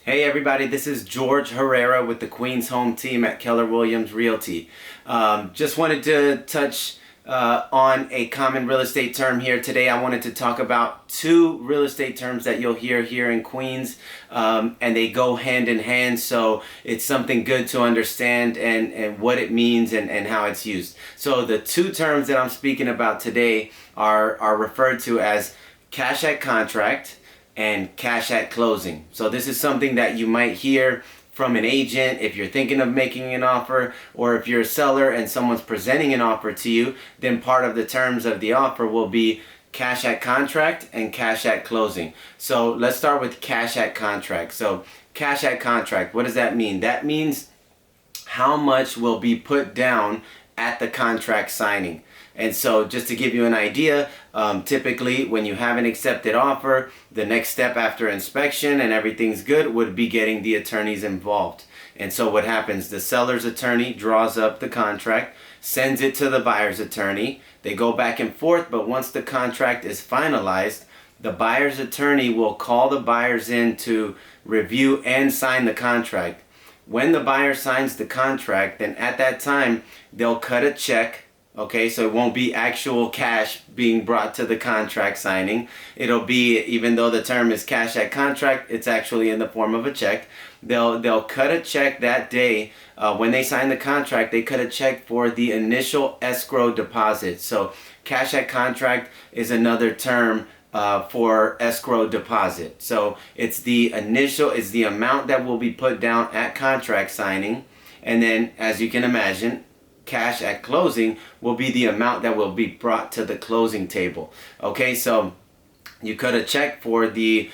Hey everybody, this is George Herrera with the Queens Home Team at Keller Williams Realty. Just wanted to touch on a common real estate term here today. I wanted to talk about two real estate terms that you'll hear here in Queens, and they go hand in hand, so it's something good to understand and what it means and how it's used. So the two terms that I'm speaking about today are referred to as cash at contract and cash at closing. So this is something that you might hear from an agent if you're thinking of making an offer, or if you're a seller and someone's presenting an offer to you, then part of the terms of the offer will be cash at contract and cash at closing. So let's start with cash at contract. So cash at contract, what does that mean? That means how much will be put down at the contract signing. And so just to give you an idea, typically when you have an accepted offer, the next step after inspection and everything's good would be getting the attorneys involved. And so what happens, the seller's attorney draws up the contract, sends it to the buyer's attorney. They go back and forth, but once the contract is finalized, the buyer's attorney will call the buyers in to review and sign the contract. When the buyer signs the contract, then at that time, they'll cut a check. Okay, so it won't be actual cash being brought to the contract signing. It'll be, even though the term is cash at contract, it's actually in the form of a check. They'll cut a check that day. When they sign the contract, they cut a check for the initial escrow deposit. So cash at contract is another term for escrow deposit. So it's the amount that will be put down at contract signing. And then, as you can imagine, cash at closing will be the amount that will be brought to the closing table. Okay, so you cut a check for the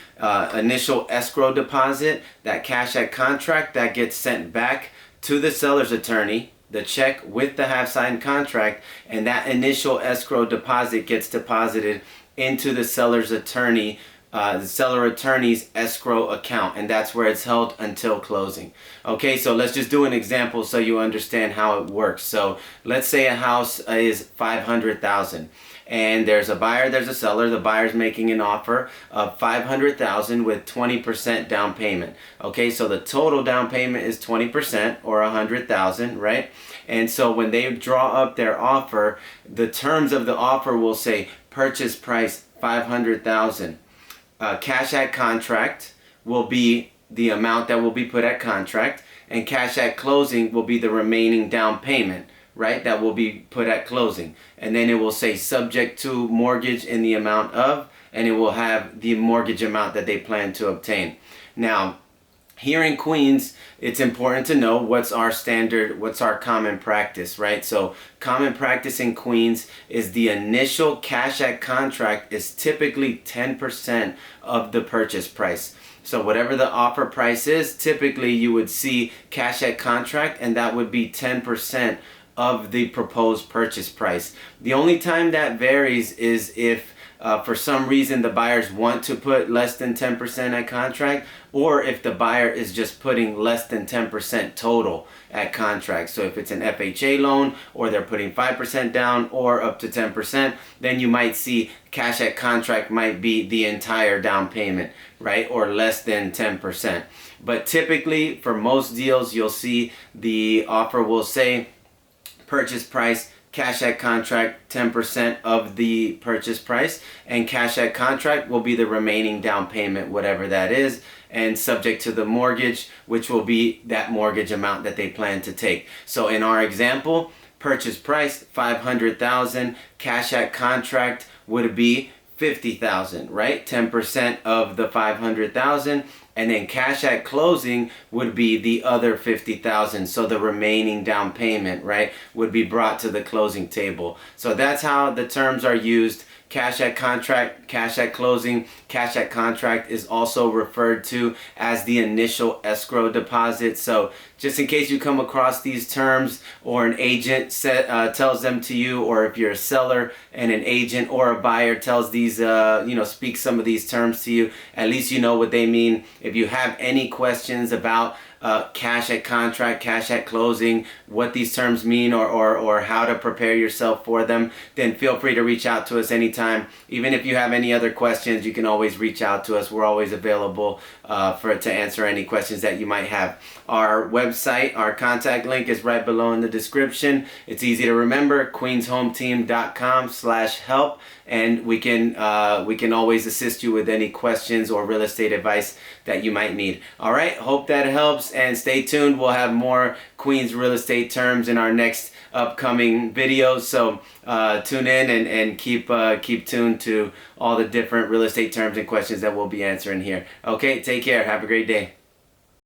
initial escrow deposit. That cash at contract, that gets sent back to the seller's attorney, the check with the half-signed contract, and that initial escrow deposit gets deposited into the seller's attorney, the seller attorney's escrow account, and that's where it's held until closing. Okay, so let's just do an example so you understand how it works. So let's say a house is $500,000, and there's a buyer, there's a seller. The buyer's making an offer of $500,000 with 20% down payment. Okay, so the total down payment is 20%, or $100,000, right? And so when they draw up their offer, the terms of the offer will say purchase price $500,000. Cash at contract will be the amount that will be put at contract, and cash at closing will be the remaining down payment, right, that will be put at closing. And then it will say subject to mortgage in the amount of, and it will have the mortgage amount that they plan to obtain. Now, here in Queens, it's important to know what's our standard, what's our common practice, right? So common practice in Queens is the initial cash at contract is typically 10% of the purchase price. So whatever the offer price is, typically you would see cash at contract, and that would be 10% of the proposed purchase price. The only time that varies is if for some reason the buyers want to put less than 10% at contract, or if the buyer is just putting less than 10% total at contract. So if it's an FHA loan, or they're putting 5% down or up to 10%, then you might see cash at contract might be the entire down payment, right? Or less than 10%. But typically for most deals, you'll see the offer will say purchase price, cash at contract, 10% of the purchase price, and cash at contract will be the remaining down payment, whatever that is, and subject to the mortgage, which will be that mortgage amount that they plan to take. So in our example, purchase price $500,000, cash at contract would be $50,000, right? 10% of the $500,000, and then cash at closing would be the other $50,000. So the remaining down payment, right, would be brought to the closing table. So that's how the terms are used. Cash at contract, cash at closing. Cash at contract is also referred to as the initial escrow deposit. So just in case you come across these terms, or an agent tells them to you, or if you're a seller and an agent or a buyer tells these, speaks some of these terms to you, at least you know what they mean. If you have any questions about cash at contract, cash at closing, what these terms mean, or how to prepare yourself for them, then feel free to reach out to us anytime. Even if you have any other questions, you can always reach out to us. We're always available to answer any questions that you might have. Our website, our contact link is right below in the description. It's easy to remember, queenshometeam.com/help, and we can always assist you with any questions or real estate advice that you might need. All right, hope that helps, and stay tuned. We'll have more Queens real estate terms in our next upcoming videos, so tune in and keep tuned to all the different real estate terms and questions that we'll be answering here. Okay, take care. Have a great day.